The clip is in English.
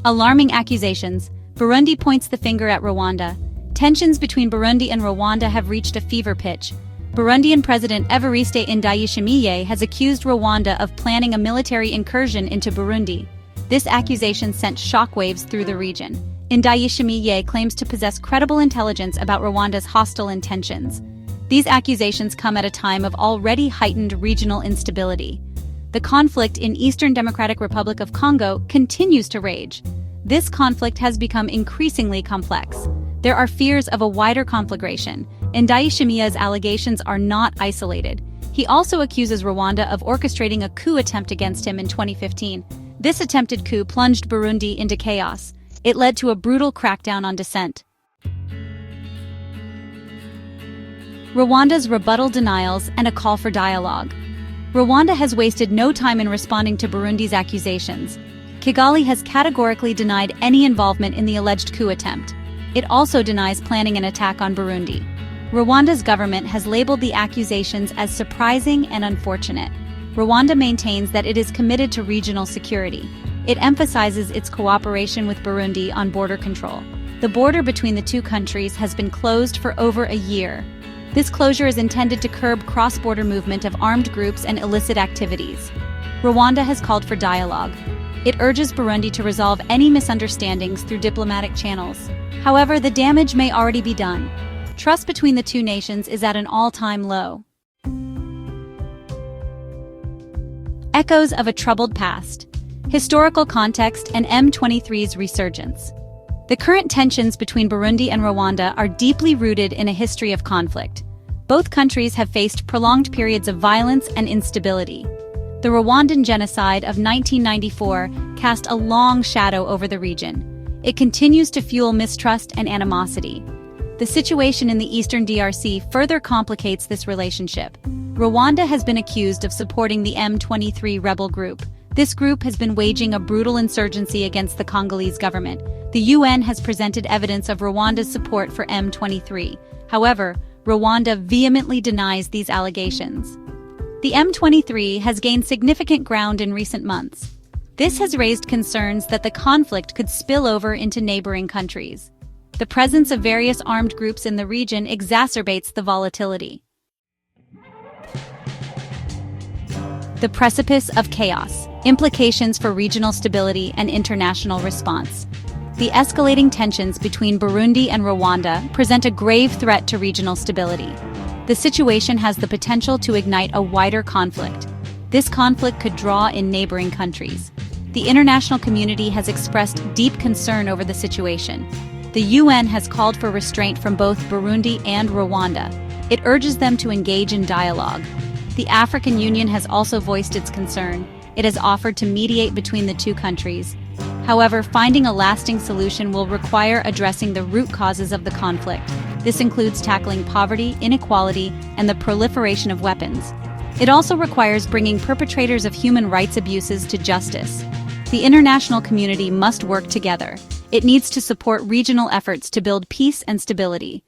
Alarming accusations. Burundi points the finger at Rwanda. Tensions between Burundi and Rwanda have reached a fever pitch. Burundian President Evariste Ndayishimiye has accused Rwanda of planning a military incursion into Burundi. This accusation sent shockwaves through the region. Ndayishimiye claims to possess credible intelligence about Rwanda's hostile intentions. These accusations come at a time of already heightened regional instability. The conflict in Eastern Democratic Republic of Congo continues to rage. This conflict has become increasingly complex. There are fears of a wider conflagration. Ndayishimiye's allegations are not isolated. He also accuses Rwanda of orchestrating a coup attempt against him in 2015. This attempted coup plunged Burundi into chaos. It led to a brutal crackdown on dissent. Rwanda's rebuttal denials and a call for dialogue. Rwanda has wasted no time in responding to Burundi's accusations. Kigali has categorically denied any involvement in the alleged coup attempt. It also denies planning an attack on Burundi. Rwanda's government has labeled the accusations as surprising and unfortunate. Rwanda maintains that it is committed to regional security. It emphasizes its cooperation with Burundi on border control. The border between the two countries has been closed for over a year. This closure is intended to curb cross-border movement of armed groups and illicit activities. Rwanda has called for dialogue. It urges Burundi to resolve any misunderstandings through diplomatic channels. However, the damage may already be done. Trust between the two nations is at an all-time low. Echoes of a troubled past. Historical context and M23's resurgence. The current tensions between Burundi and Rwanda are deeply rooted in a history of conflict. Both countries have faced prolonged periods of violence and instability. The Rwandan genocide of 1994 cast a long shadow over the region. It continues to fuel mistrust and animosity. The situation in the eastern DRC further complicates this relationship. Rwanda has been accused of supporting the M23 rebel group. This group has been waging a brutal insurgency against the Congolese government. The UN has presented evidence of Rwanda's support for M23. However, Rwanda vehemently denies these allegations. The M23 has gained significant ground in recent months. This has raised concerns that the conflict could spill over into neighboring countries. The presence of various armed groups in the region exacerbates the volatility. The precipice of chaos. Implications for regional stability and international response. The escalating tensions between Burundi and Rwanda present a grave threat to regional stability. The situation has the potential to ignite a wider conflict. This conflict could draw in neighboring countries. The international community has expressed deep concern over the situation. The UN has called for restraint from both Burundi and Rwanda. It urges them to engage in dialogue. The African Union has also voiced its concern. It has offered to mediate between the two countries. However, finding a lasting solution will require addressing the root causes of the conflict. This includes tackling poverty, inequality, and the proliferation of weapons. It also requires bringing perpetrators of human rights abuses to justice. The international community must work together. It needs to support regional efforts to build peace and stability.